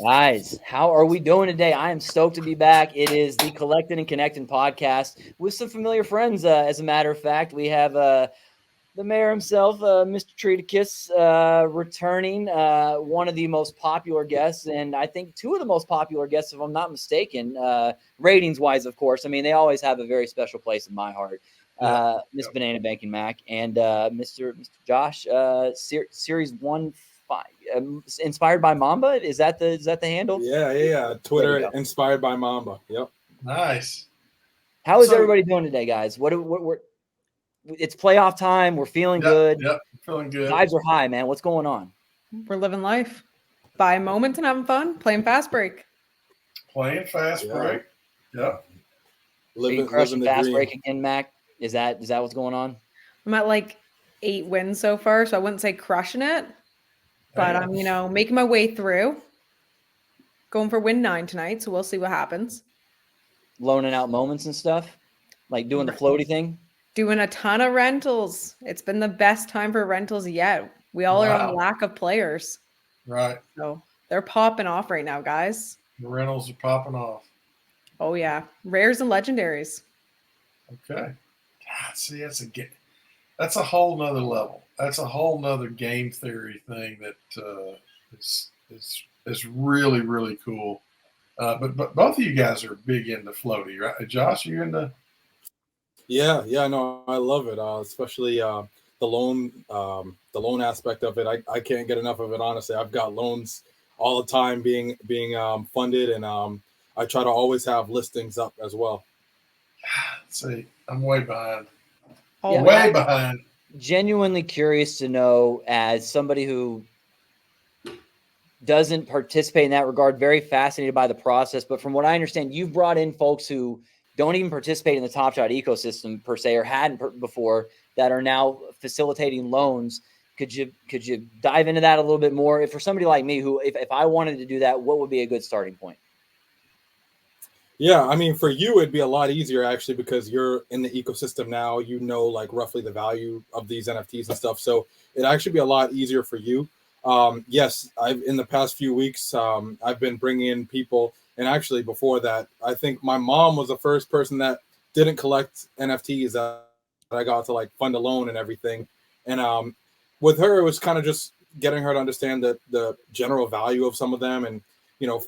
Guys, how are we doing today? I am stoked to be back. It is the Collectin and Connectin podcast with some familiar friends. As a matter of fact, we have the mayor himself, Mr. Treaticus, returning, one of the most popular guests, and I think two of the most popular guests, if I'm not mistaken, ratings-wise, of course. I mean, they always have a very special place in my heart. Miss Banana Banking Mac and Mr. Josh, Series 1. Inspired by Mamba, is that the handle? Yeah. Twitter Inspired by Mamba. Yep. Nice. How is everybody doing today, guys? What it's playoff time. We're feeling good. Yep, feeling good. Vibes are high, man. What's going on? We're living life, buying moments and having fun, playing fast break. Break. Yep. Living fast break again, Mac. Is that what's going on? I'm at like 8 wins so far, so I wouldn't say crushing it. But I'm, making my way through. Going for win 9 tonight, so we'll see what happens. Loaning out moments and stuff? Like doing the Flowty thing? Doing a ton of rentals. It's been the best time for rentals yet. We all are on lack of players. Right. So they're popping off right now, guys. The rentals are popping off. Oh, yeah. Rares and legendaries. Okay. God, see, that's a whole nother level. That's a whole nother game theory thing that is really, really cool. But both of you guys are big into Flowty, right? Josh, you into? Yeah, no, I love it. Especially the loan aspect of it. I can't get enough of it. Honestly, I've got loans all the time being funded, and I try to always have listings up as well. See, I'm way behind. Way behind. Genuinely curious to know, as somebody who doesn't participate in that regard, very fascinated by the process. But from what I understand, you've brought in folks who don't even participate in the Top Shot ecosystem per se, or hadn't before, that are now facilitating loans. Could you dive into that a little bit more? If for somebody like me, who if I wanted to do that, what would be a good starting point? Yeah, I mean, for you, it'd be a lot easier actually, because you're in the ecosystem now. You know, like roughly the value of these NFTs and stuff. So it'd actually be a lot easier for you. Yes, in the past few weeks, I've been bringing in people. And actually before that, I think my mom was the first person that didn't collect NFTs that I got to like fund a loan and everything. And with her, it was kind of just getting her to understand the general value of some of them, and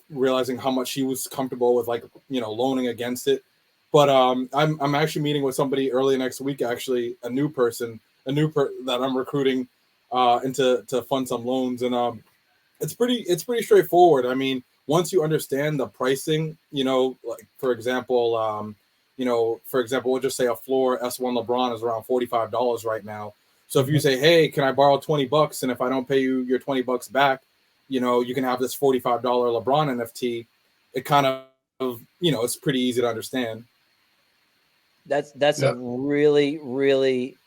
realizing how much she was comfortable with, like, loaning against it. But I'm actually meeting with somebody early next week, actually, a new person that I'm recruiting to fund some loans. And it's pretty straightforward. I mean, once you understand the pricing, like for example, we'll just say a floor S1 LeBron is around $45 right now. So if you say, hey, can I borrow $20? And if I don't pay you your $20 back, you can have this $45 LeBron NFT. It kind of, it's pretty easy to understand. That's a really, really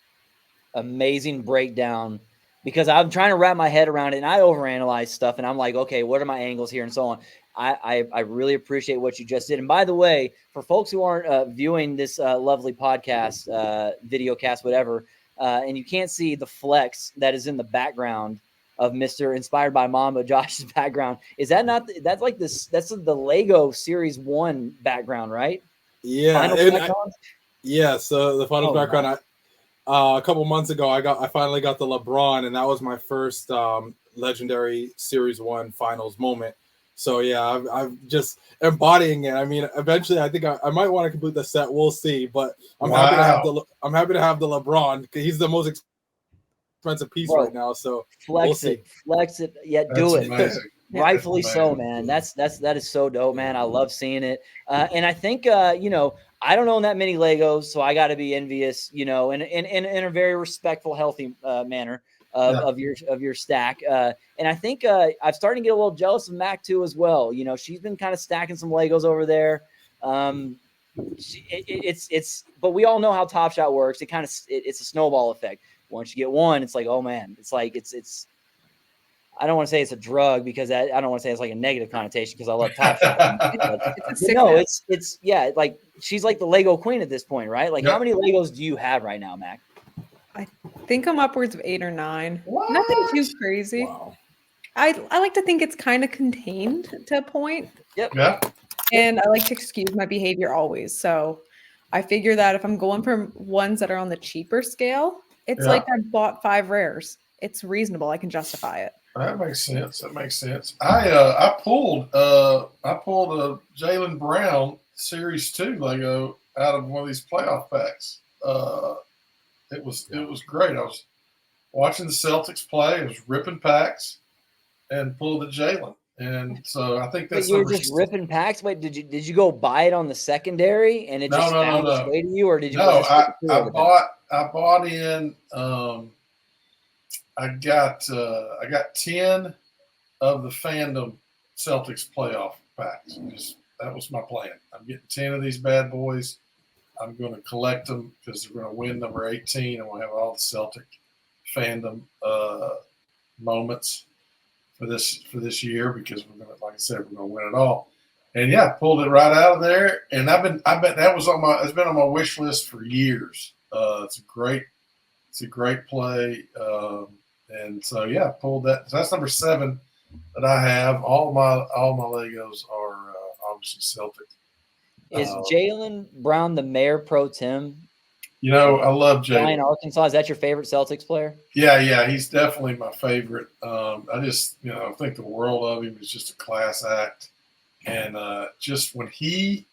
amazing breakdown, because I'm trying to wrap my head around it, and I overanalyze stuff, and I'm like, okay, what are my angles here and so on. I really appreciate what you just did. And by the way, for folks who aren't viewing this lovely podcast, video cast, whatever, and you can't see the flex that is in the background of Mr. Inspired by Mamba, Josh's background. Is that not, that's like this, that's the Lego Series 1 background, right? Yeah. So the final background, a couple months ago, I finally got the LeBron, and that was my first legendary Series 1 finals moment. So yeah, I'm just embodying it. I mean, eventually I think I might want to complete the set. We'll see, but I'm happy to have the LeBron, because he's the most expensive piece right now. So flex it. Yeah, do it. Amazing. Rightfully so, man. That is so dope, man. I love seeing it. And I think I don't own that many Legos, so I got to be envious, in a very respectful, healthy manner of your stack. And I think I'm starting to get a little jealous of Mac too as well. She's been kind of stacking some Legos over there. But we all know how Top Shot works. It's a snowball effect. Once you get one, it's like, oh man, it's like it's. I don't want to say it's a drug, because I don't want to say it's like a negative connotation, because I love Top Shot. It's like she's like the Lego queen at this point, right? Like, how many Legos do you have right now, Mac? I think I'm upwards of 8 or 9. What? Nothing too crazy. Wow. I like to think it's kind of contained to a point. Yep. Yeah. And I like to excuse my behavior always. So I figure that if I'm going for ones that are on the cheaper scale, it's Yeah. like I bought 5 rares. It's reasonable. I can justify it. That makes sense. I pulled a Jaylen Brown Series 2 Lego out of one of these playoff packs. It was great. I was watching the Celtics play. I was ripping packs and pulled the Jaylen. And so I think that's you were just ripping packs. Wait, did you go buy it on the secondary and it just found its way to you, or did you? No, I bought in. I got 10 of the Fandom Celtics playoff packs. That was my plan. I'm getting 10 of these bad boys. I'm going to collect them because they're going to win number 18, and we'll have all the Celtic Fandom moments for this year because we're going to, like I said, we're going to win it all. And yeah, pulled it right out of there. And I bet that was it's been on my wish list for years. It's a great play. And so yeah, pulled that. So that's number 7 that I have. All my Legos are obviously Celtic. Is Jaylen Brown the mayor pro tem? I love Jaylen. In Arkansas, is that your favorite Celtics player? Yeah, he's definitely my favorite. I just think the world of him. Is just a class act, and just when he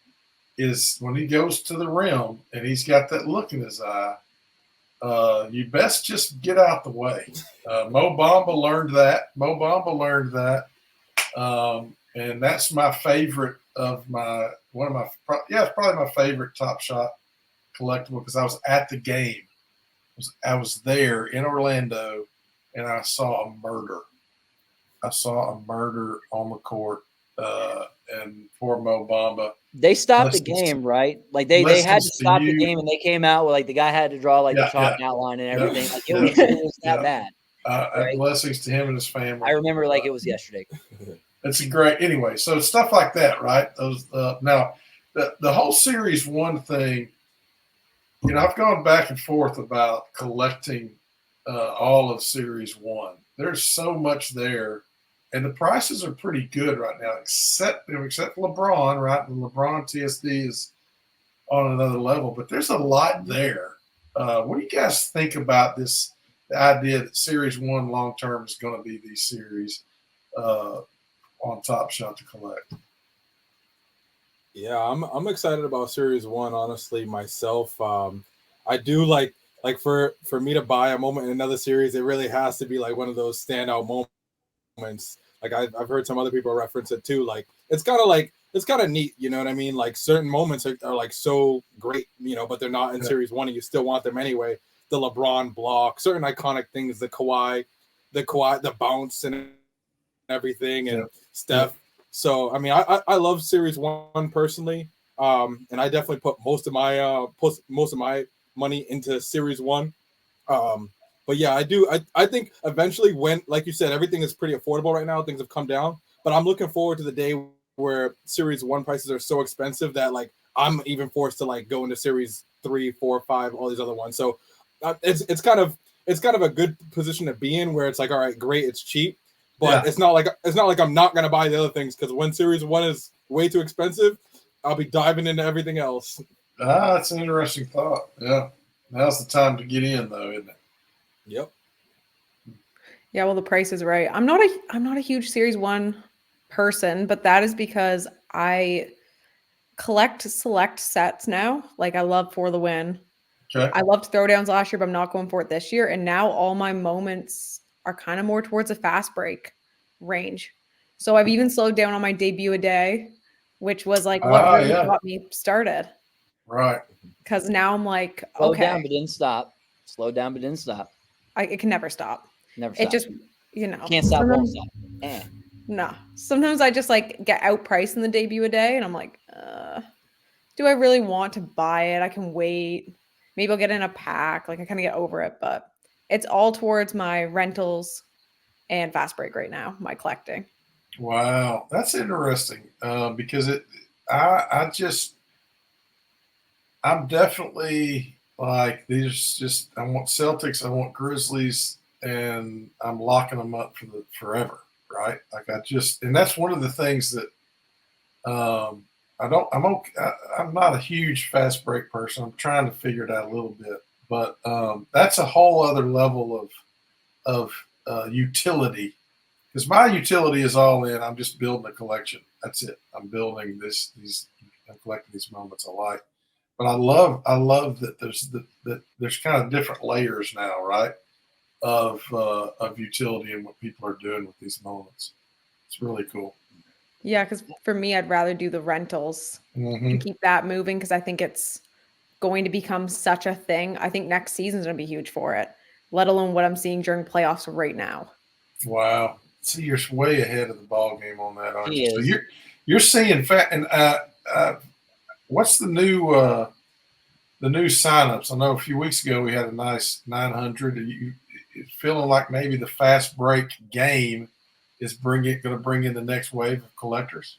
goes to the rim and he's got that look in his eye, you best just get out the way. Mo Bamba learned that. And that's my favorite of it's probably my favorite Top Shot collectible because I was at the game. I was there in Orlando and I saw a murder. I saw a murder on the court, and poor Mo Bamba. They stopped the game, right? Like they had to stop the game, and they came out with like the guy had to draw the chalk outline and everything. Yeah. Like it was that bad. Right? Blessings to him and his family. I remember like it was yesterday. It's a great anyway. So stuff like that, right? Those now the whole Series 1 thing. I've gone back and forth about collecting all of Series 1. There's so much there, and the prices are pretty good right now, except LeBron, right? The LeBron TSD is on another level, but there's a lot there. What do you guys think about this? The idea that Series 1 long term is going to be the series on Top Shot to collect. Yeah, I'm excited about Series 1, honestly, myself. I do like for me to buy a moment in another series, it really has to be like one of those standout moments. Like I've heard some other people reference it too. Like it's kind of neat, you know what I mean? Like certain moments are like so great, but they're not in Series 1 and you still want them anyway. The LeBron block, certain iconic things, the Kawhi, the bounce and everything, and Steph. So, I mean, I love Series 1 personally, and I definitely put most of my money into Series 1. But yeah, I do. I think eventually, when, like you said, everything is pretty affordable right now, things have come down. But I'm looking forward to the day where Series 1 prices are so expensive that like I'm even forced to like go into Series 3, 4, 5, all these other ones. So it's kind of a good position to be in, where it's like, all right, great, it's cheap. But it's not like I'm not gonna buy the other things, because when Series 1 is way too expensive, I'll be diving into everything else. That's an interesting thought. Yeah, now's the time to get in, though, isn't it? Yep. Yeah, well, the price is right. I'm not a huge Series 1 person, but that is because I collect select sets now. Like I love For the Win. Okay. I loved Throwdowns last year, but I'm not going for it this year. And now all my moments are kind of more towards a fast break range. So I've even slowed down on my debut a day, which was like what really got me started. Right. Because now I'm like, Slow okay. down but didn't stop. Slow down but didn't stop. It can never stop. Never stop. It just, can't stop, won't stop. No. Sometimes I just like get outpriced in the debut a day, and I'm like, do I really want to buy it? I can wait. Maybe I'll get in a pack. Like I kind of get over it, but it's all towards my rentals and fast break right now, my collecting. Wow. That's interesting. Because I'm definitely like, I want Celtics, I want Grizzlies, and I'm locking them up forever. right? Like and that's one of the things that I'm not a huge fast break person. I'm trying to figure it out a little bit, but that's a whole other level of utility. Because my utility is all in. I'm just building a collection. That's it. I'm building I'm collecting these moments I like. But I love that there's kind of different layers now, right? Of utility and what people are doing with these moments. It's really cool. Yeah, because for me, I'd rather do the rentals and keep that moving because I think it's going to become such a thing. I think next season's going to be huge for it, let alone what I'm seeing during playoffs right now. Wow. See, you're way ahead of the ball game on that, aren't you? So you're seeing what's the new signups? I know a few weeks ago we had a nice 900. Are you feeling like maybe the fast break game is going to bring in the next wave of collectors?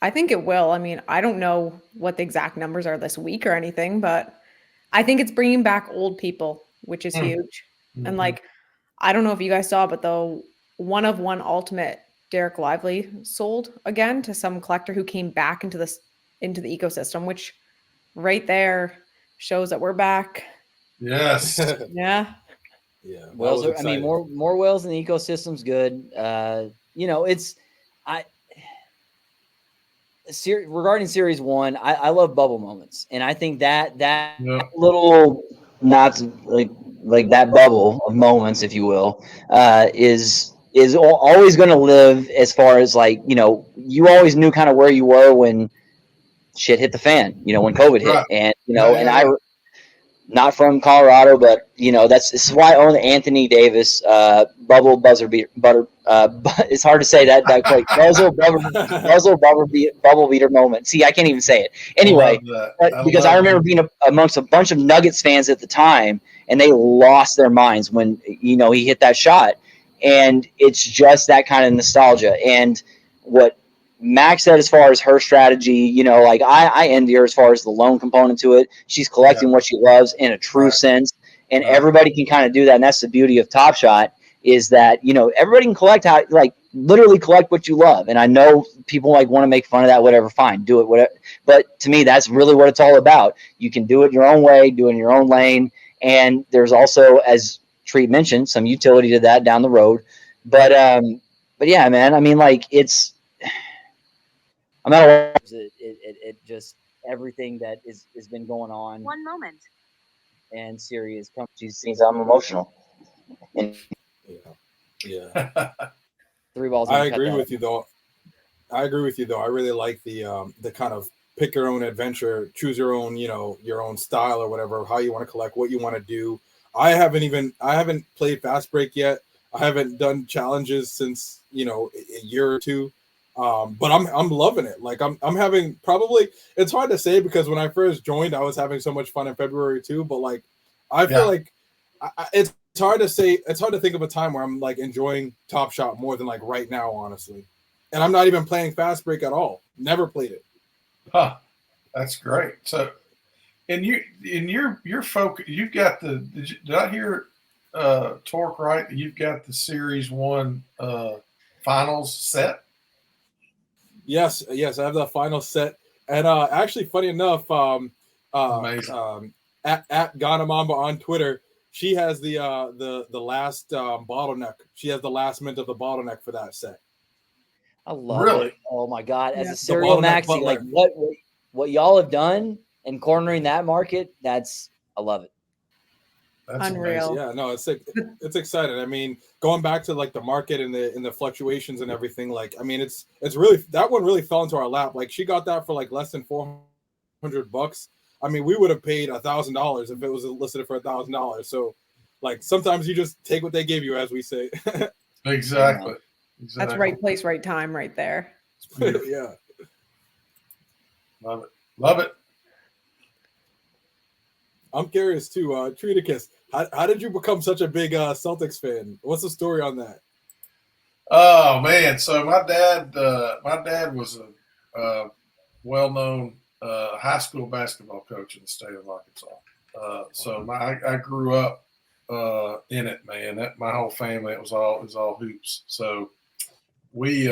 I think it will. I mean, I don't know what the exact numbers are this week or anything, but I think it's bringing back old people, which is huge. Mm-hmm. And like, I don't know if you guys saw, but the 1-of-1 Ultimate Derek Lively sold again to some collector who came back into the ecosystem, which right there shows that we're back. Yes. Yeah. Yeah. Whales I mean, more whales in the ecosystem's good. Regarding Series 1, I love bubble moments, and I think that little not like that bubble of moments, if you will, is always going to live. As far as like, you always knew kind of where you were when shit hit the fan, when COVID hit, and I not from Colorado, but this is why I own the Anthony Davis bubble buzzer beater. It's hard to say that quick. Bubble beater moment. See, I can't even say it anyway. Because I remember being amongst a bunch of Nuggets fans at the time, and they lost their minds when he hit that shot, and it's just that kind of nostalgia. And what Max said as far as her strategy, like I envy her as far as the loan component to it. She's collecting what she loves in a true sense, and everybody can kind of do that. And that's the beauty of Top Shot, is that everybody can collect literally collect what you love. And I know people want to make fun of that, whatever, fine, do it, whatever. But to me, that's really what it's all about. You can do it your own way, do it in your own lane, and there's also, as Treat mentioned, some utility to that down the road. But yeah, man, I mean, it's. I'm not aware of it just everything that has been going on. One moment. And Siri has come. She sees I'm emotional. And yeah. 3 balls. I agree with you though. I really like the kind of pick your own adventure, choose your own, your own style or whatever, how you want to collect, what you want to do. I haven't played fast break yet. I haven't done challenges since, a year or two. But I'm loving it. Like I'm having probably, it's hard to say because when I first joined, I was having so much fun in February too. But I feel like it's hard to say. It's hard to think of a time where I'm enjoying Top Shot more than right now, honestly. And I'm not even playing fast break at all. Never played it. Huh. That's great. So, and your focus, you've got did I hear Tork right? You've got the Series 1 finals set. Yes, I have the final set, and actually, funny enough, at NBATOPSHOT on Twitter, she has the last bottleneck. She has the last mint of the bottleneck for that set. I love it. Oh my god! As a serial maxi, what y'all have done and cornering that market, I love it. That's unreal. Amazing. Yeah, no, it's exciting. I mean, going back to the market and the fluctuations and everything, it's really, that one really fell into our lap. She got that for less than $400. I mean, we would have paid $1,000 if it was listed for $1,000. So sometimes you just take what they give you, as we say. Exactly. That's right place, right time, right there. Yeah. Love it. I'm curious too, Treaticus, how did you become such a big Celtics fan? What's the story on that? Oh man, so my dad was a well-known high school basketball coach in the state of Arkansas. So I grew up in it, man. That my whole family, it was all hoops. So we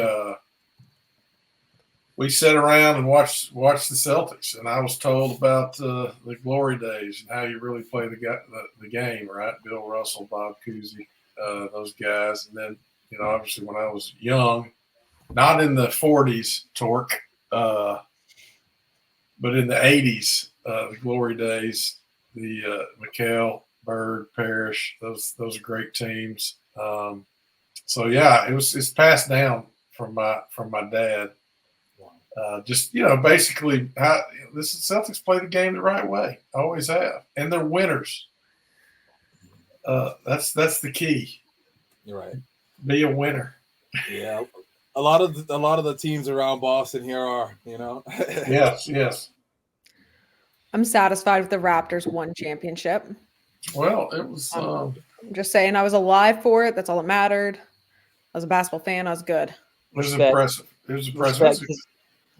sat around and watched the Celtics, and I was told about the glory days and how you really play the game, right? Bill Russell, Bob Cousy, those guys, and then obviously when I was young, not in the 40s, Tork, but in the 80s, the glory days, the McHale, Bird, Parrish, those are great teams. So yeah, it's passed down from my dad. Just basically how the Celtics play the game the right way, always have, and they're winners. That's the key. You're right. Be a winner. Yeah, a lot of the teams around Boston here are, Yes. I'm satisfied with the Raptors one championship. Well, it was. I'm just saying, I was alive for it. That's all that mattered. I was a basketball fan. I was good. It was impressive. It was impressive.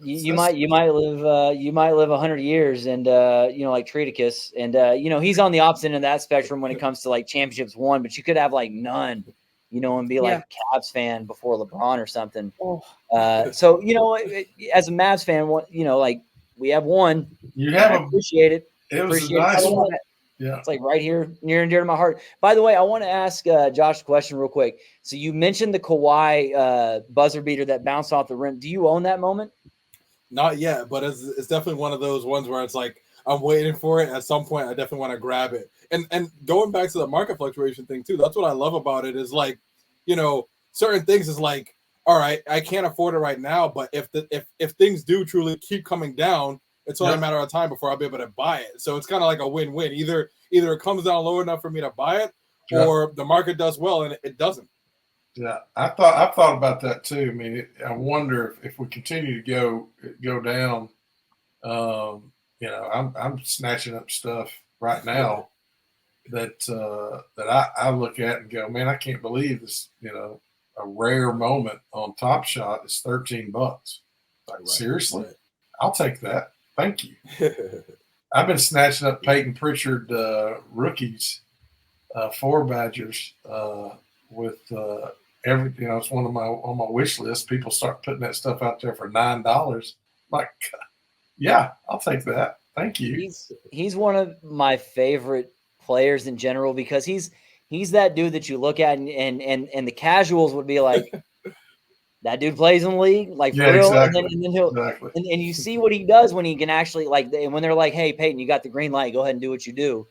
You might live 100 years, and like Treaticus, and he's on the opposite end of that spectrum when it comes to like championships won, but you could have like none, and be like a Cavs fan before LeBron or something. Oh. So as a Mavs fan, like we have one. You have appreciate it. It was a nice one. Yeah, it's like right here, near and dear to my heart. By the way, I want to ask Josh a question real quick. So you mentioned the Kawhi buzzer beater that bounced off the rim. Do you own that moment? Not yet, but it's definitely one of those ones where it's like I'm waiting for it. At some point, I definitely want to grab it. And going back to the market fluctuation thing too, that's what I love about it. Is like, certain things is like, all right, I can't afford it right now, but if things do truly keep coming down, it's only a matter of time before I'll be able to buy it. So it's kind of like a win-win. Either it comes down low enough for me to buy it, or the market does well and it doesn't. Yeah, I've thought about that too. I mean, I wonder if we continue to go down. I'm snatching up stuff right now that I look at and go, man, I can't believe this. A rare moment on Top Shot is $13. Like, seriously, I'll take that. Thank you. I've been snatching up Peyton Pritchard rookies, 4 Badgers with everything. It's on my wish list. People start putting that stuff out there for $9. Like, yeah, I'll take that. Thank you. He's one of my favorite players in general because he's that dude that you look at and the casuals would be like, that dude plays in the league, like for real. Exactly. And then he'll and you see what he does when he can actually when they're like, hey Peyton, you got the green light, go ahead and do what you do.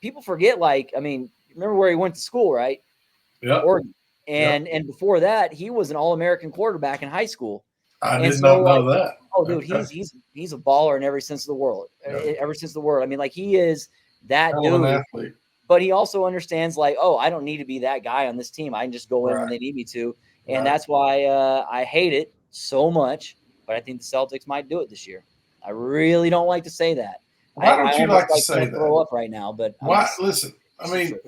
People forget, remember where he went to school, right? Yeah. Oregon. And before that, he was an All-American quarterback in high school. I did not know that. Oh, dude, he's a baller in every sense of the world. Ever since the world. I mean, he is that dude. Athlete. But he also understands, I don't need to be that guy on this team. I can just go in when they need me to. And that's why I hate it so much. But I think the Celtics might do it this year. I really don't like to say that. Why don't you like to say that? Throw up right now, but listen. I mean,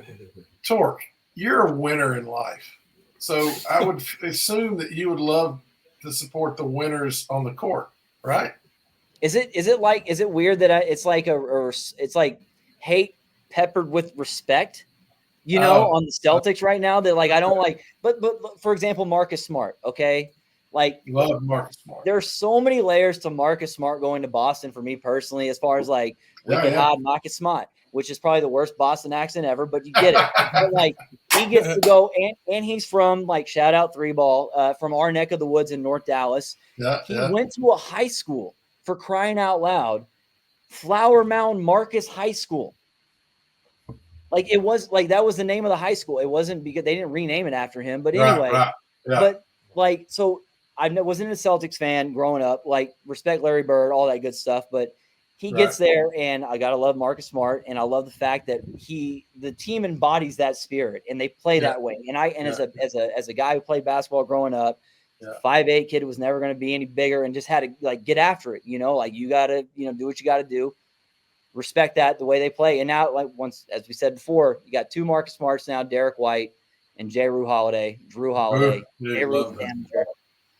Tork, you're a winner in life, so I would assume that you would love to support the winners on the court, right? Is it weird that it's like hate peppered with respect? On the Celtics right now that I don't like, but for example, Marcus Smart, okay? Love Marcus Smart. There's so many layers to Marcus Smart going to Boston for me personally, as far as we could hide Marcus Smart, which is probably the worst Boston accent ever, but you get it. But he gets to go and he's from shout out 3-ball from our neck of the woods in North Dallas. He went to a high school, for crying out loud, Flower Mound Marcus High School. It was that was the name of the high school. It wasn't because they didn't rename it after him. But anyway, but so I wasn't a Celtics fan growing up. Respect Larry Bird, all that good stuff. But he gets there, and I gotta love Marcus Smart, and I love the fact that the team embodies that spirit, and they play that way. And as a guy who played basketball growing up, 5'8" kid was never going to be any bigger, and just had to get after it. You gotta do what you got to do. Respect that the way they play. And now, once, as we said before, you got 2 Marcus Smarts now, Derek White and Drew Holiday.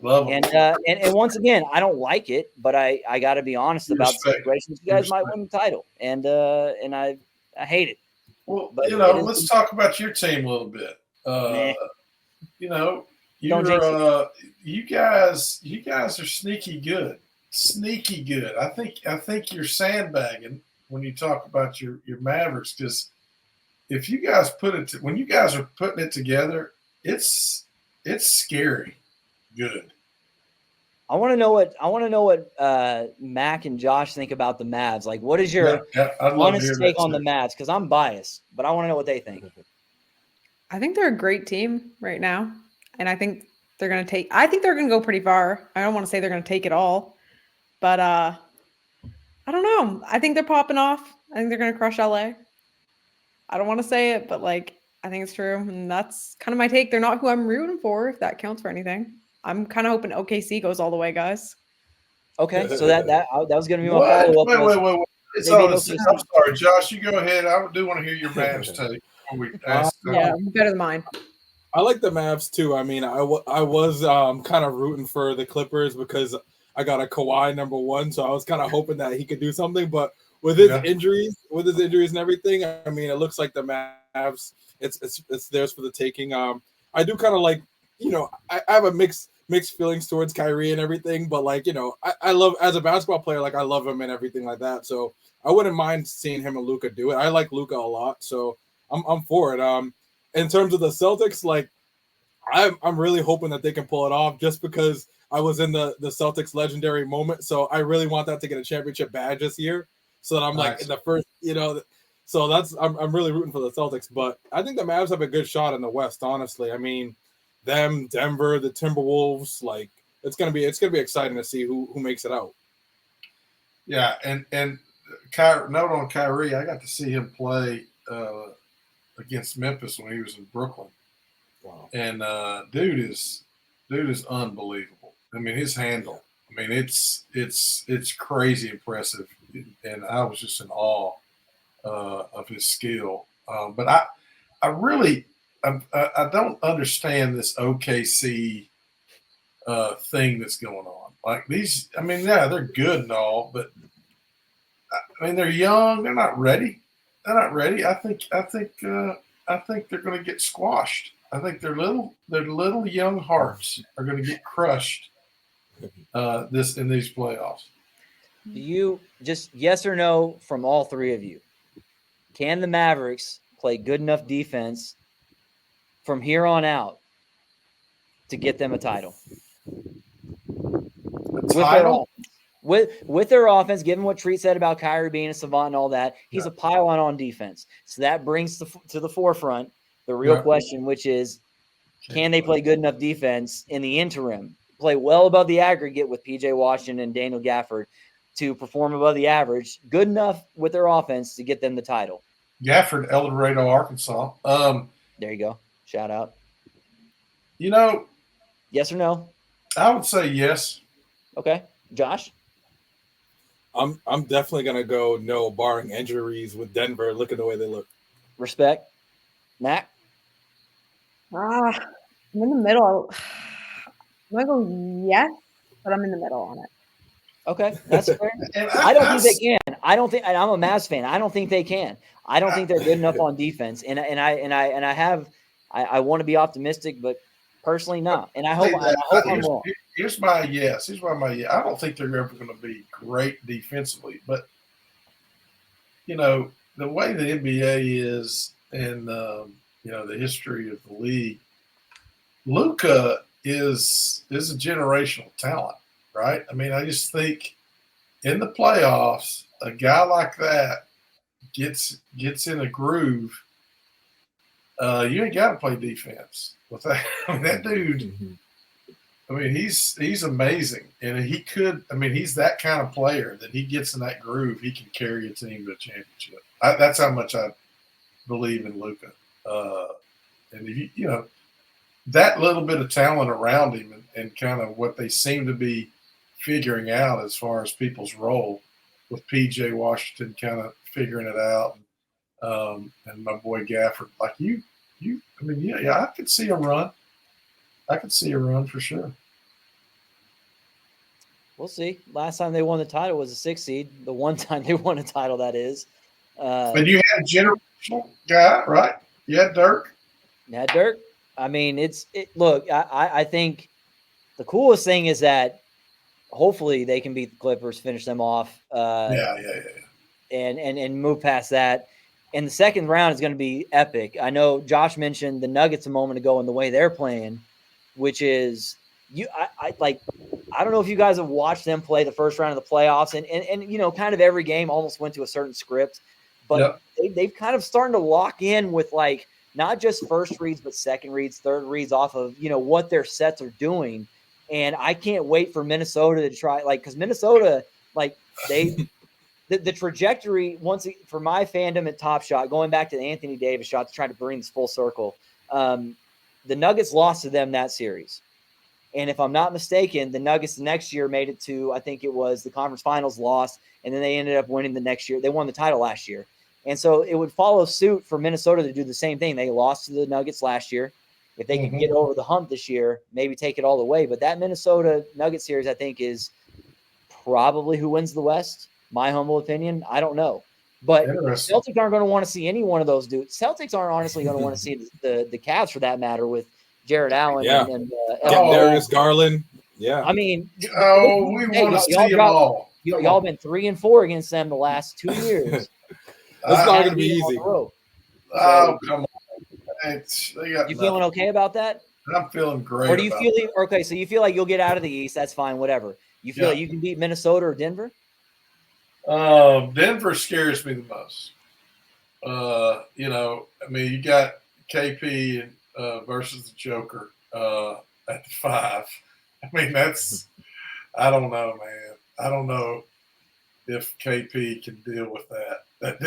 Love him. And once again, I don't like it, but I got to be honest about the situations. You guys might win the title, and I hate it. Well, But let's talk about your team a little bit. Nah. You guys are sneaky good. Sneaky good. I think you're sandbagging when you talk about your Mavericks, because if you guys when you guys are putting it together, it's scary good. I want to know what Mac and Josh think about the Mavs. Like, what is your honest take on the Mavs? Because I'm biased, but I want to know what they think. I think they're a great team right now, and I think they're going to go pretty far. I don't want to say they're going to take it all, but I don't know. I think they're popping off. I think they're going to crush LA. I don't want to say it, but I think it's true, and that's kind of my take. They're not who I'm rooting for, if that counts for anything. I'm kind of hoping OKC goes all the way, guys. Okay, so that was going to be my follow-up. Wait. I'm sorry, Josh. You go ahead. I do want to hear your Mavs take. Better than mine. I like the Mavs too. I mean, I was kind of rooting for the Clippers because I got a Kawhi #1, so I was kind of hoping that he could do something. But with his injuries and everything, I mean, it looks like the Mavs, it's theirs for the taking. I do kind of like, I have a mixed feelings towards Kyrie and everything, but I love, as a basketball player, I love him and everything like that. So I wouldn't mind seeing him and Luka do it. I like Luka a lot, so I'm for it. In terms of the Celtics, I'm really hoping that they can pull it off, just because I was in the Celtics legendary moment. So I really want that to get a championship badge this year, so that I'm in the first, so that's, I'm really rooting for the Celtics. But I think the Mavs have a good shot in the West, honestly. I mean, them, Denver, the Timberwolves, it's gonna be exciting to see who makes it out. Yeah, and note on Kyrie, I got to see him play against Memphis when he was in Brooklyn. Wow. And dude is unbelievable. I mean, his handle. I mean, it's crazy impressive, and I was just in awe of his skill. But I really don't understand this OKC thing that's going on. They're good and all, but I mean, they're young. They're not ready. I think they're going to get squashed. I think their little young hearts are going to get crushed in these playoffs. Do you, just yes or no from all three of you, can the Mavericks play good enough defense from here on out to get them a title? With their offense, given what Treat said about Kyrie being a savant and all that, he's a pylon on defense. So that brings to the forefront the real question, which is, can they play good enough defense in the interim, play well above the aggregate with PJ Washington and Daniel Gafford to perform above the average, good enough with their offense to get them the title? Gafford, El Dorado, Arkansas. There you go. Shout out. Yes or no? I would say yes. Okay. Josh? I'm definitely gonna go no, barring injuries with Denver. Look at the way they look. Respect. Mac? I'm in the middle. I'm gonna go yes, but I'm in the middle on it. Okay, that's fair. I don't think they can. I don't think. And I'm a Mavs fan. I don't think they can. I don't think they're good enough on defense. And I want to be optimistic, but personally, not. And I hope I'm wrong. Here's my yes. I don't think they're ever going to be great defensively, but the way the NBA is, and the history of the league, Luka is a generational talent, right? I mean, I just think in the playoffs, a guy like that gets in a groove. You ain't got to play defense with that. I mean, that dude. Mm-hmm. I mean, he's amazing, and he could. I mean, he's that kind of player that he gets in that groove. He can carry a team to a championship. That's how much I believe in Luka. And if you that little bit of talent around him, and kind of what they seem to be figuring out as far as people's role, with PJ Washington kind of figuring it out, and my boy Gafford, I could see a run. I could see a run for sure. We'll see. Last time they won the title was a 6 seed. The one time they won a title, that is. But you had guy, right? Yeah, Dirk. Yeah, Dirk. I mean, look, I think the coolest thing is that hopefully they can beat the Clippers, finish them off. Yeah. And move past that. And the second round is going to be epic. I know Josh mentioned the Nuggets a moment ago and the way they're playing, which is I don't know if you guys have watched them play the first round of the playoffs, and kind of every game almost went to a certain script, but they've kind of starting to lock in with like not just first reads, but second reads, third reads off of what their sets are doing. And I can't wait for Minnesota to try, because Minnesota, the trajectory for my fandom at Top Shot, going back to the Anthony Davis shot to try to bring this full circle, the Nuggets lost to them that series. And if I'm not mistaken, the Nuggets the next year made it to, I think it was the conference finals, lost, and then they ended up winning the next year. They won the title last year. And so it would follow suit for Minnesota to do the same thing. They lost to the Nuggets last year. If they could get over the hump this year, maybe take it all the way. But that Minnesota Nuggets series, I think, is probably who wins the West. My humble opinion. I don't know. But Celtics aren't going to want to see any one of those dudes. Celtics aren't honestly going to want to see the Cavs, for that matter, with Jared Allen and Darius Garland. Yeah. I mean, we want to see them all. Y'all been 3-4 against them the last 2 years. It's not going to be easy. Oh, come on. You feeling okay about that? I'm feeling great. Or do you feel okay? So you feel like you'll get out of the East? That's fine. Whatever. You feel like you can beat Minnesota or Denver? Denver scares me the most. You got KP versus the Joker at the 5. I mean, I don't know, man. I don't know if KP can deal with that. That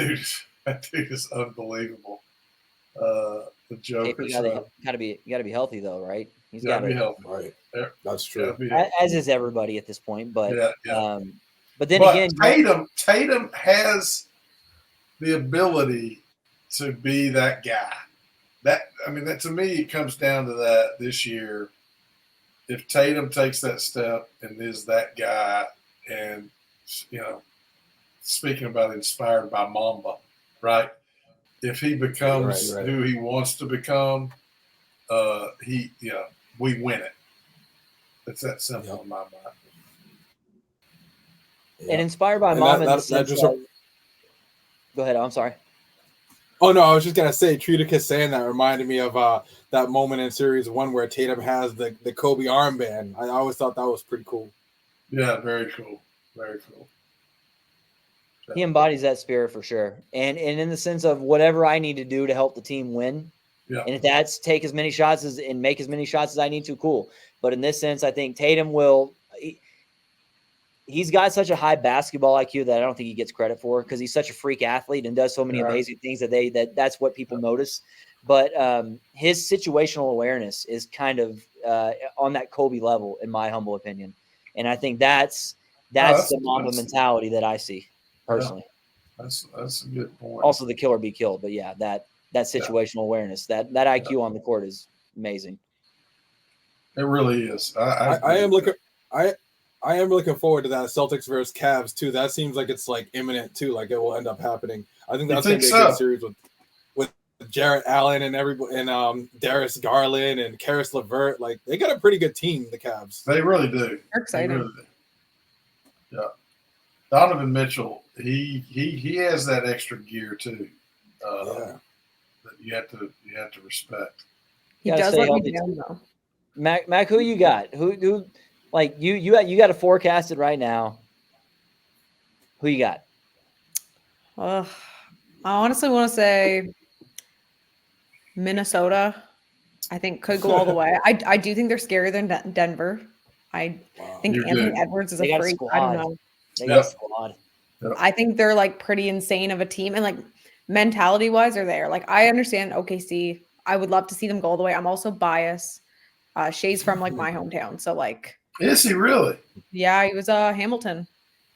dude is unbelievable. The Joker. You gotta be healthy though, right? He's got to be healthy, right? Yeah, that's true. As is everybody at this point, but but again, Tatum has the ability to be that guy. That to me, it comes down to that this year. If Tatum takes that step and is that guy, and speaking about inspired by Mamba, right? If he becomes who he wants to become, we win it. It's that simple in my mind. And inspired by Mamba. Go ahead. I'm sorry. Oh no, I was just gonna say Treaticus saying that reminded me of that moment in Series 1 where Tatum has the Kobe armband. I always thought that was pretty cool. Yeah, very cool. Very cool. He embodies that spirit for sure. And in the sense of whatever I need to do to help the team win. Yeah. And if that's take as many shots and make as many shots as I need to, cool. But in this sense, I think Tatum he's got such a high basketball IQ that I don't think he gets credit for, because he's such a freak athlete and does so many amazing things that's what people notice. But his situational awareness is kind of on that Kobe level, in my humble opinion. And I think that's the Mamba mentality that I see personally. Yeah. That's a good point. Also the kill or be killed, but that situational awareness, that IQ on the court is amazing. It really is. I am looking forward to that Celtics versus Cavs too. That seems like it's like imminent too. Like it will end up happening. I think that's going to be a good series with Jarrett Allen and everybody, and Darius Garland and Karis LeVert. Like they got a pretty good team, the Cavs. They really do. They're exciting. Really do. Yeah. Donovan Mitchell, he has that extra gear too. That you have to respect. He does let me down though. Mac, who you got? Who like you got to forecast it right now. Who you got? I honestly want to say Minnesota. I think could go all the way. I do think they're scarier than Denver. I think Anthony Edwards is a freak. I don't know. They got a squad. I think they're like pretty insane of a team, and like mentality wise, they're there. Like I understand OKC. I would love to see them go all the way. I'm also biased. Shay's from like my hometown, so like. Is he really? Yeah, he was Hamilton,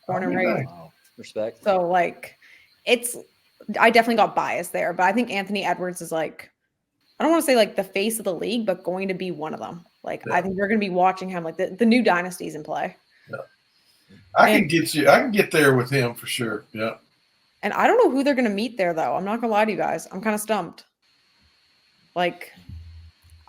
born and raised. Wow. Respect. So like, I definitely got biased there, but I think Anthony Edwards is like, I don't want to say like the face of the league, but going to be one of them. Like I think we're going to be watching him. Like the new dynasty's in play. Yeah. I can get there with him for sure. Yeah. And I don't know who they're going to meet there, though. I'm not going to lie to you guys. I'm kind of stumped. Like,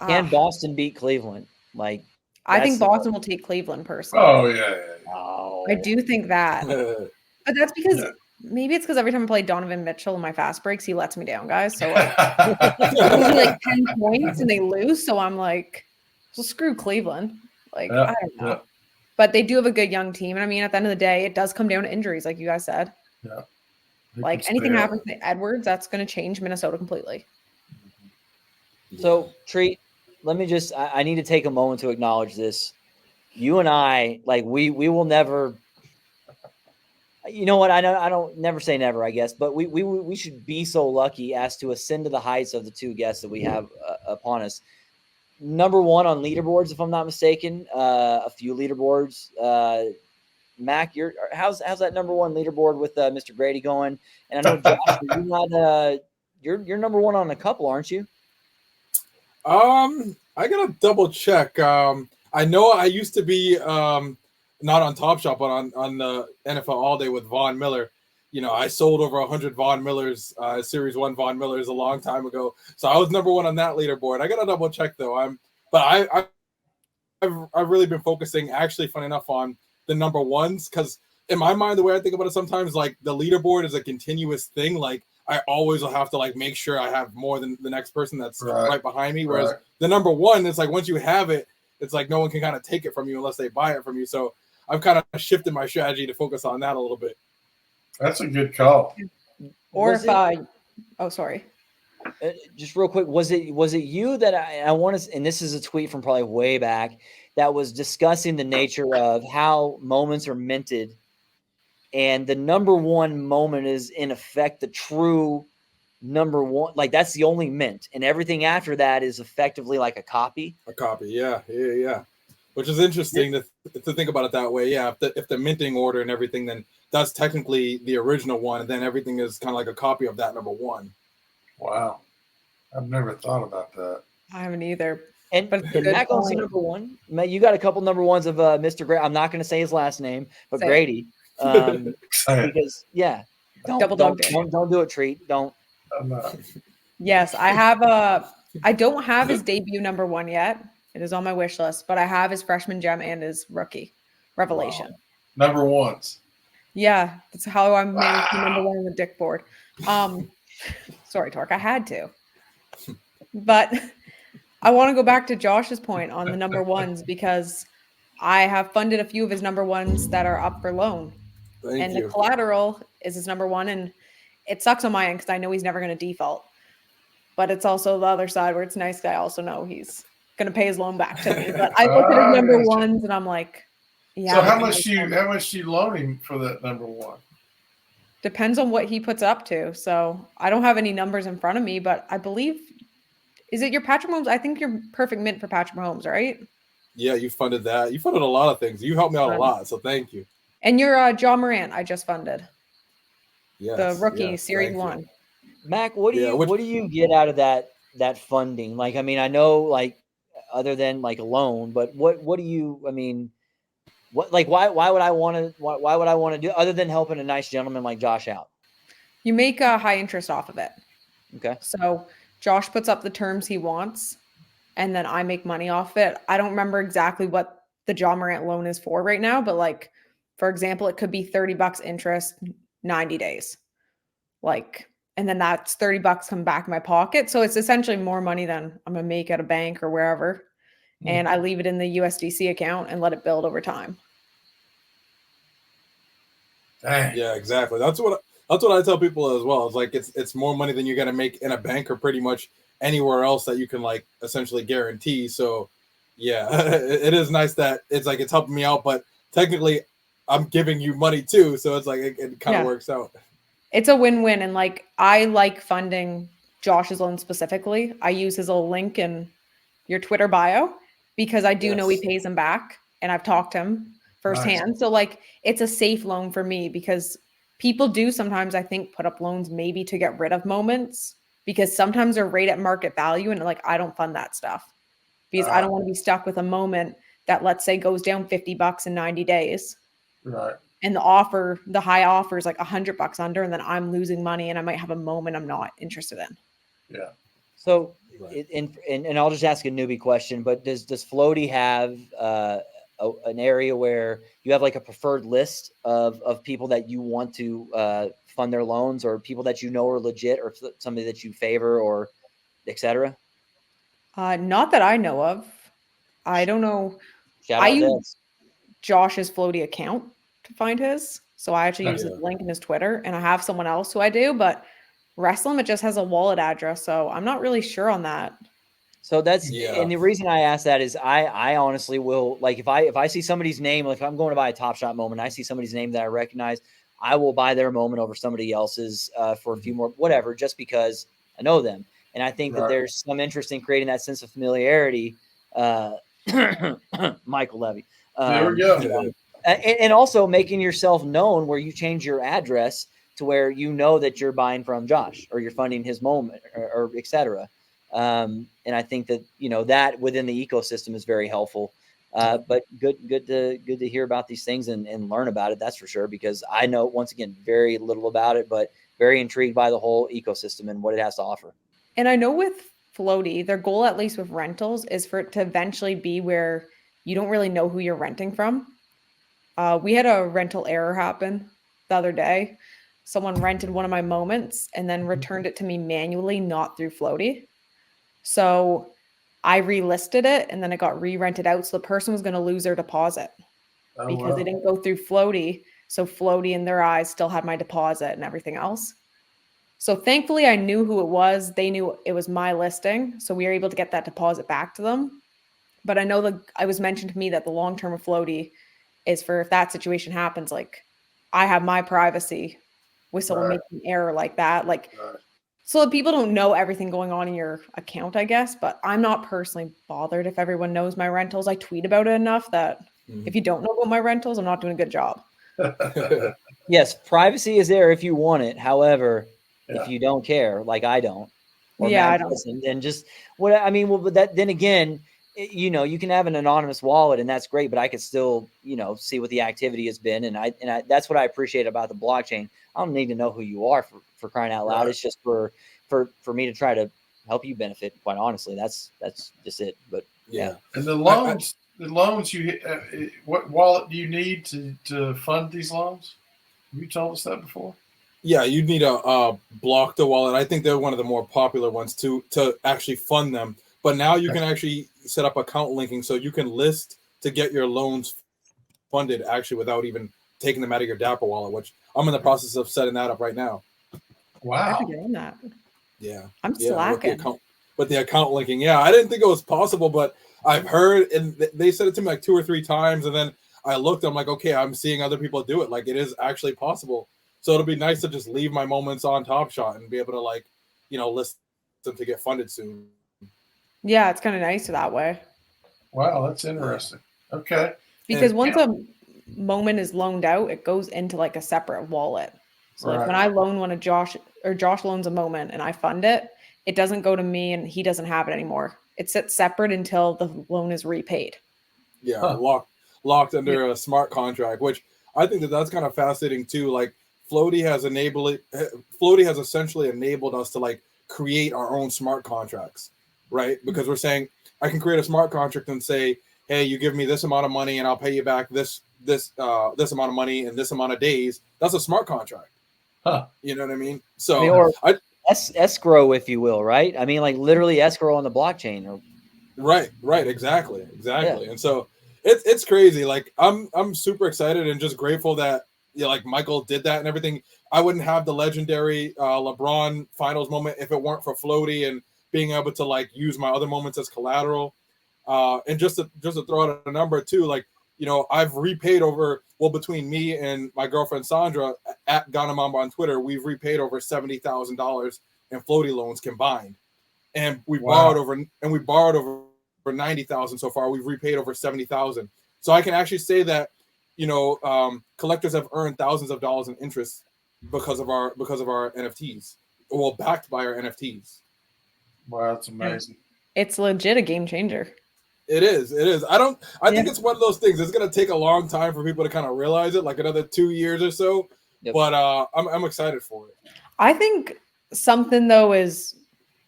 Can Boston beat Cleveland? Like, I think that's Boston will take Cleveland personally. Oh, yeah. Oh, I do think that. But that's because maybe it's because every time I play Donovan Mitchell in my fast breaks, he lets me down, guys. So like, it'll be like 10 points and they lose. So I'm like, well, screw Cleveland. Like, I don't know. Yeah. But they do have a good young team. And I mean, at the end of the day, it does come down to injuries, like you guys said. Yeah. Like anything happens to Edwards, that's going to change Minnesota completely. So, Treat, let me just, I need to take a moment to acknowledge this. You and I, like, we will never, you know what? I don't never say never, I guess, but we should be so lucky as to ascend to the heights of the two guests that we have upon us. Number one on leaderboards, if I'm not mistaken, a few leaderboards. Mac, how's that number one leaderboard with Mr. Grady going? And I know Josh, you're number one on a couple, aren't you? I gotta double check. I know I used to be not on Top Shot, but on the NFL All Day with Von Miller. You know, I sold over 100 Von Millers, Series 1 Von Millers a long time ago. So I was number one on that leaderboard. I gotta double check though. I've really been focusing, actually, funny enough, on the number ones, because in my mind, the way I think about it sometimes, like the leaderboard is a continuous thing. Like I always will have to like make sure I have more than the next person that's right behind me. Whereas the number one, it's like once you have it, it's like no one can kind of take it from you unless they buy it from you. So I've kind of shifted my strategy to focus on that a little bit. That's a good call. Or sorry. Just real quick, was it you that I want to, and this is a tweet from probably way back, that was discussing the nature of how moments are minted, and the number one moment is in effect the true number one, like that's the only mint, and everything after that is effectively like a copy. Yeah. Which is interesting to think about it that way. Yeah, if the minting order and everything, then that's technically the original one, and then everything is kind of like a copy of that number one. Wow, I've never thought about that. I haven't either. But Mac on number one. You got a couple number ones of Mr. Grady. I'm not going to say his last name, but Grady. Because don't do it, Treat. Don't. I'm not. Yes, I have I don't have his debut number one yet. It is on my wish list, but I have his freshman gem and his rookie revelation. Wow. Number ones. Yeah, that's how I'm made number one on the dick board. Sorry, Tork, I had to. But I want to go back to Josh's point on the number ones because I have funded a few of his number ones that are up for loan. Thank you. The collateral is his number one, and it sucks on my end because I know he's never going to default. But it's also the other side where it's nice that I also know he's going to pay his loan back to me. But I look at his number ones and I'm like, yeah. So how much do you loan him for that number one? Depends on what he puts up to. So I don't have any numbers in front of me, but I believe, is it your Patrick Mahomes? I think you're perfect mint for Patrick Mahomes, right? Yeah, you funded that. You funded a lot of things. You helped me out a lot, so thank you. And your John Morant, I just funded. Yes, the rookie Series 1. Mac, what do you get out of that funding? Like, I mean, I know, like, other than like a loan, but what do you? I mean, what, like, why would I want to do other than helping a nice gentleman like Josh out? You make a high interest off of it. Okay. So Josh puts up the terms he wants, and then I make money off it. I don't remember exactly what the John Morant loan is for right now, but like, for example, it could be $30 interest, 90 days. Like, and then that's $30 come back in my pocket. So it's essentially more money than I'm going to make at a bank or wherever. And I leave it in the USDC account and let it build over time. Dang. Yeah, exactly. That's what I tell people as well. It's like it's more money than you're gonna make in a bank or pretty much anywhere else that you can like essentially guarantee. So yeah, it is nice that it's like it's helping me out, but technically I'm giving you money too. So it's like it kind of works out. It's a win-win. And like I like funding Josh's loan specifically. I use his little link in your Twitter bio because I do know he pays him back, and I've talked to him firsthand. Nice. So like it's a safe loan for me because people do sometimes, I think, put up loans maybe to get rid of moments because sometimes they're right at market value, and like I don't fund that stuff because I don't want to be stuck with a moment that, let's say, goes down $50 in 90 days. Right. and the high offer is like $100 under, and then I'm losing money and I might have a moment I'm not interested in. Yeah. So, and I'll just ask a newbie question, but does Flowty have an area where you have like a preferred list of people that you want to fund their loans, or people that you know are legit, or somebody that you favor, or et cetera? Not that I know of. I don't know. Shout I out use Josh's Flowty account to find his. So I actually use his Yeah. link in his Twitter, and I have someone else who I do, but Wrestling, it just has a wallet address. So I'm not really sure on that. So that's, Yeah. and the reason I ask that is I honestly will, like, if I see somebody's name, like if I'm going to buy a Top Shot moment, I see somebody's name that I recognize, I will buy their moment over somebody else's for a few more, whatever, just because I know them. And I think that there's some interest in creating that sense of familiarity. Michael Levy. There we go. And also making yourself known where you change your address to where you know that you're buying from Josh, or you're funding his moment, or et cetera. And I think that, that within the ecosystem is very helpful. But good to hear about these things and learn about it. That's for sure, because I know, once again, very little about it, but very intrigued by the whole ecosystem and what it has to offer. And I know with Flowty, their goal, at least with rentals, is for it to eventually be where you don't really know who you're renting from. We had a rental error happen the other day. Someone rented one of my moments and then returned it to me manually, not through Flowty. So I relisted it, and then it got re-rented out. So the person was going to lose their deposit because they didn't go through Flowty. So Flowty, in their eyes, still had my deposit and everything else. So thankfully, I knew who it was. They knew it was my listing. So we were able to get that deposit back to them. But I know that it was mentioned to me that the long-term of Flowty is for, if that situation happens, like, I have my privacy with someone making an error like that. So that people don't know everything going on in your account, I guess. But I'm not personally bothered if everyone knows my rentals. I tweet about it enough that if you don't know about my rentals, I'm not doing a good job. Yes, privacy is there if you want it. However, if you don't care, like I don't, or I don't. And just what I mean. Well, but that then again, you can have an anonymous wallet, and that's great. But I could still, see what the activity has been, and I that's what I appreciate about the blockchain. I don't need to know who you are for crying out loud. It's just for me to try to help you benefit. Quite honestly, that's just it. But yeah. And the loans, what wallet do you need to fund these loans? Have you told us that before? Yeah, you'd need a Blocked wallet. I think they're one of the more popular ones to actually fund them. But now you can actually set up account linking, so you can list to get your loans funded actually without even taking them out of your Dapper wallet, which I'm in the process of setting that up right now. Wow. I'm doing that. Yeah. I'm slacking. With the account linking. Yeah, I didn't think it was possible, but I've heard, and they said it to me like 2 or 3 times, and then I looked, I'm like, okay, I'm seeing other people do it. Like, it is actually possible. So it'll be nice to just leave my moments on Top Shot and be able to list them to get funded soon. Yeah, it's kind of nice that way. Wow, that's interesting. Okay. Because once a moment is loaned out, it goes into like a separate wallet. So like when I loan one of Josh, or Josh loans a moment and I fund it, it doesn't go to me and he doesn't have it anymore. It sits separate until the loan is repaid. Yeah, locked under a smart contract, which I think that's kind of fascinating too. Like, Flowty has essentially enabled us to like create our own smart contracts, right? Because we're saying I can create a smart contract and say, hey, you give me this amount of money and I'll pay you back this amount of money in this amount of days. That's a smart contract. You know what I mean? So escrow, if you will, right? I mean, like literally escrow on the blockchain. Or right, exactly. Yeah. And so it's crazy. Like, I'm super excited and just grateful that like Michael did that and everything. I wouldn't have the legendary LeBron finals moment if it weren't for Flowty and being able to like use my other moments as collateral. And just to throw out a number too, like, I've repaid between me and my girlfriend Sandra at Mamba on Twitter, we've repaid over $70,000 in Flowty loans combined, and we borrowed over $90,000 so far. We've repaid over $70,000. So I can actually say that collectors have earned thousands of dollars in interest because of our NFTs, backed by our NFTs. Wow, that's amazing. It's legit a game changer. It is. I think it's one of those things. It's going to take a long time for people to kind of realize it, like another 2 years or so. Yep. But I'm excited for it. I think something though is,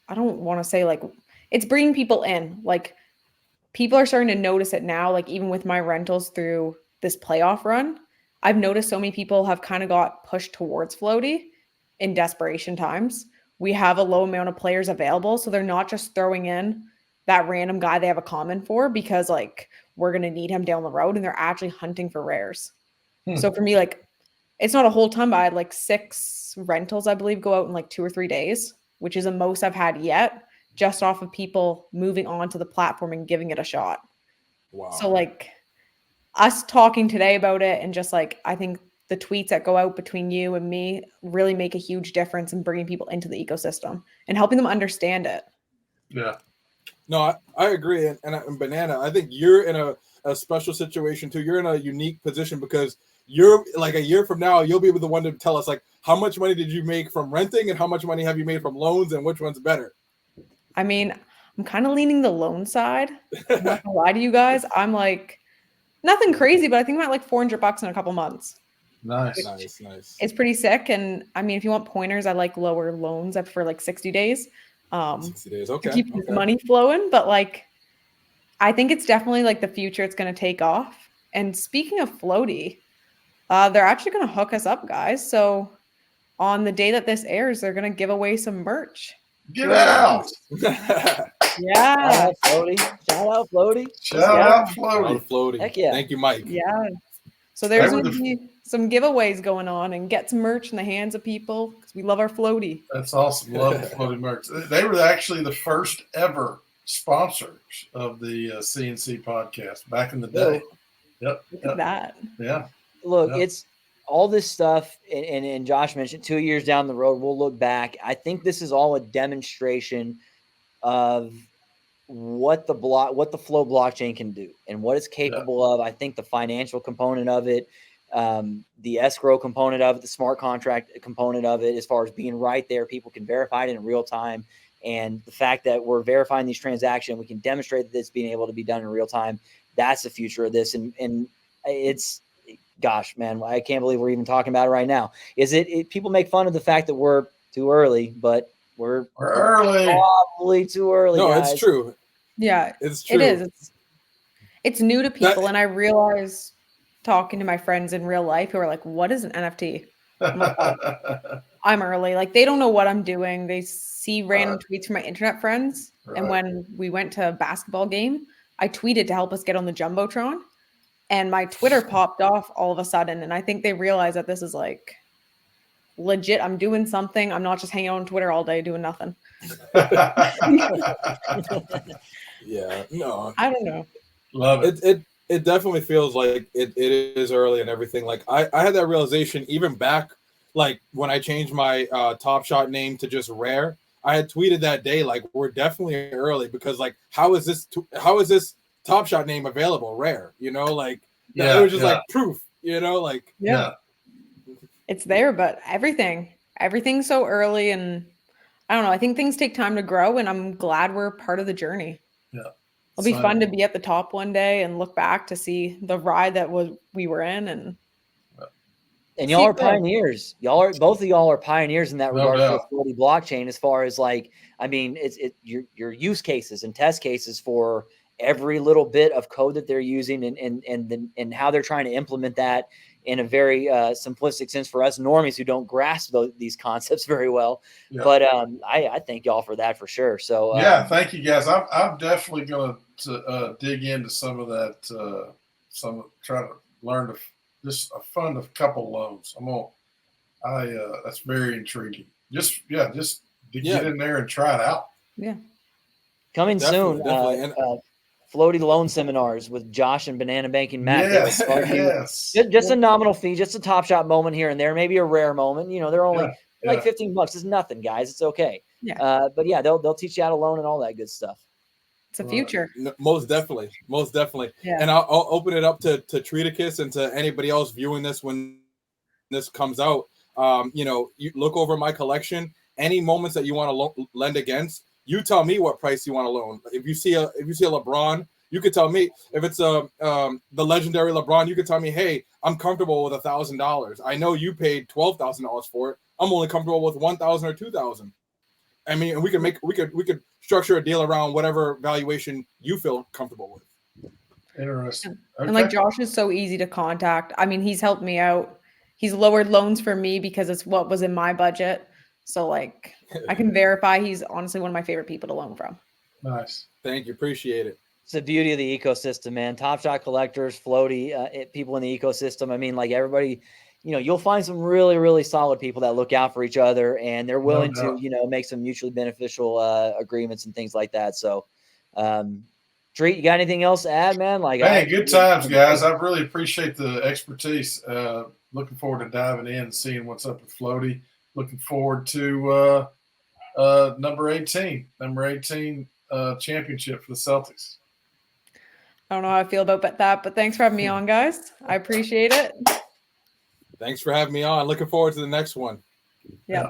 I don't want to say like it's bringing people in. Like people are starting to notice it now. Like even with my rentals through this playoff run, I've noticed so many people have kind of got pushed towards Flowty in desperation times. We have a low amount of players available, so they're not just throwing in that random guy they have a comment for because like we're going to need him down the road, and they're actually hunting for rares. So for me, like it's not a whole ton, but I had like 6 rentals, I believe, go out in like 2 or 3 days, which is the most I've had yet, just off of people moving on to the platform and giving it a shot. Wow. So like us talking today about it, and just like I think the tweets that go out between you and me really make a huge difference in bringing people into the ecosystem and helping them understand it. Yeah. No, I agree. And Banana, I think you're in a special situation too. You're in a unique position because you're like a year from now, you'll be the one to tell us like how much money did you make from renting and how much money have you made from loans and which one's better. I mean, I'm kind of leaning the loan side. I'm not gonna lie to you guys. I'm like nothing crazy, but I think about like $400 in a couple months. Nice. It's pretty sick. And I mean, if you want pointers, I like lower loans. I prefer like 60 days. 60 days, okay. To keep this money flowing. But like, I think it's definitely like the future. It's going to take off. And speaking of Flowty, they're actually going to hook us up, guys. So on the day that this airs, they're going to give away some merch. Get out! Yeah. Shout out Flowty. Shout out Flowty. Heck yeah. Thank you, Mike. Yeah. So there's going to be some giveaways going on, and get some merch in the hands of people because we love our Flowty. That's awesome. Love the Flowty merch. They were actually the first ever sponsors of the C&C podcast back in the day. Yep. Look at that. Yeah. Look, it's all this stuff, and Josh mentioned 2 years down the road, we'll look back. I think this is all a demonstration of what the Flow blockchain can do and what it's capable of. I think the financial component of it, the escrow component of it, the smart contract component of it, as far as being right there, people can verify it in real time. And the fact that we're verifying these transactions, we can demonstrate that it's being able to be done in real time. That's the future of this. And it's, gosh, man, I can't believe we're even talking about it right now. People make fun of the fact that we're too early, but we're early. Probably too early. No, guys. it's true. Yeah, it's true. It is. It's new to people. And I realize talking to my friends in real life who are like, what is an NFT? I'm like, I'm early. Like they don't know what I'm doing. They see random tweets from my internet friends. Right. And when we went to a basketball game, I tweeted to help us get on the Jumbotron, and my Twitter popped off all of a sudden. And I think they realize that this is like legit. I'm doing something. I'm not just hanging out on Twitter all day doing nothing. Yeah, no, I don't know. Love it. It definitely feels like it is early and everything. Like I had that realization even back, like when I changed my Top Shot name to just Rare. I had tweeted that day, like we're definitely early because like how is this Top Shot name available? Rare, you know, like it was just like proof, you know, like it's there, but everything's so early, and I don't know. I think things take time to grow, and I'm glad we're part of the journey. Yeah. It'll be fun to be at the top one day and look back to see the ride that we were in, and y'all are pioneers. Both of y'all are pioneers in that regard for the Flowty blockchain. As far as like, I mean, it's your use cases and test cases for every little bit of code that they're using, and how they're trying to implement that in a very simplistic sense for us normies who don't grasp these concepts very well. Yeah. But I thank y'all for that for sure. So thank you guys. I'm definitely going to dig into some of that. Try to learn just fund a couple loans. That's very intriguing. Just to get in there and try it out. Yeah. Coming soon. Definitely. Flowty loan seminars with Josh and Banana Banking Matt. Yes. Just a nominal fee, just a Top Shot moment here and there, maybe a rare moment. You know, they're only like $15. It's nothing, guys. It's okay. Yeah. But yeah, they'll teach you how to loan and all that good stuff. It's a future. Most definitely. Yeah. And I'll open it up to Treaticus and to anybody else viewing this when this comes out. You look over my collection. Any moments that you want to lend against, you tell me what price you want to loan. If you see a LeBron You could tell me if it's the legendary LeBron. You could tell me, hey, I'm comfortable with $1,000. I know you paid $12,000 for it. I'm only comfortable with 1,000 or 2,000. I mean, and we could structure a deal around whatever valuation you feel comfortable with. Interesting. Okay. And like Josh is so easy to contact. I mean, he's helped me out. He's lowered loans for me because it's what was in my budget. So like I can verify he's honestly one of my favorite people to loan from. Nice. Thank you. Appreciate it. It's the beauty of the ecosystem, man. Top Shot collectors, Flowty, people in the ecosystem. I mean, like everybody, you know, you'll find some really, really solid people that look out for each other, and they're willing to, you know, make some mutually beneficial agreements and things like that. So, Treat, you got anything else to add, man? Like, hey, good times, guys. I really appreciate the expertise. Looking forward to diving in and seeing what's up with Flowty. Looking forward to number 18 championship for the Celtics. I don't know how I feel about that, but thanks for having me on, guys. I appreciate it. Thanks for having me on. Looking forward to the next one. Yeah.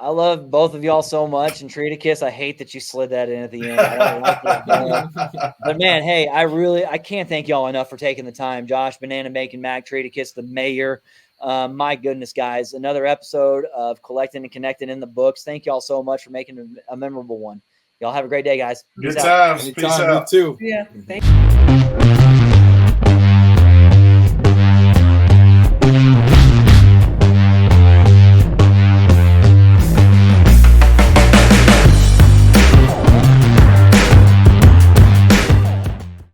I love both of y'all so much. And Treaticus, I hate that you slid that in at the end. I don't like that. But man, hey, I can't thank y'all enough for taking the time. Josh, Banana Bacon Mac, Treaticus, the mayor. My goodness, guys, another episode of Collectin and Connectin in the books. Thank y'all so much for making a memorable one. Y'all have a great day, guys. Good times. Peace out. You too. Yeah. Thank you.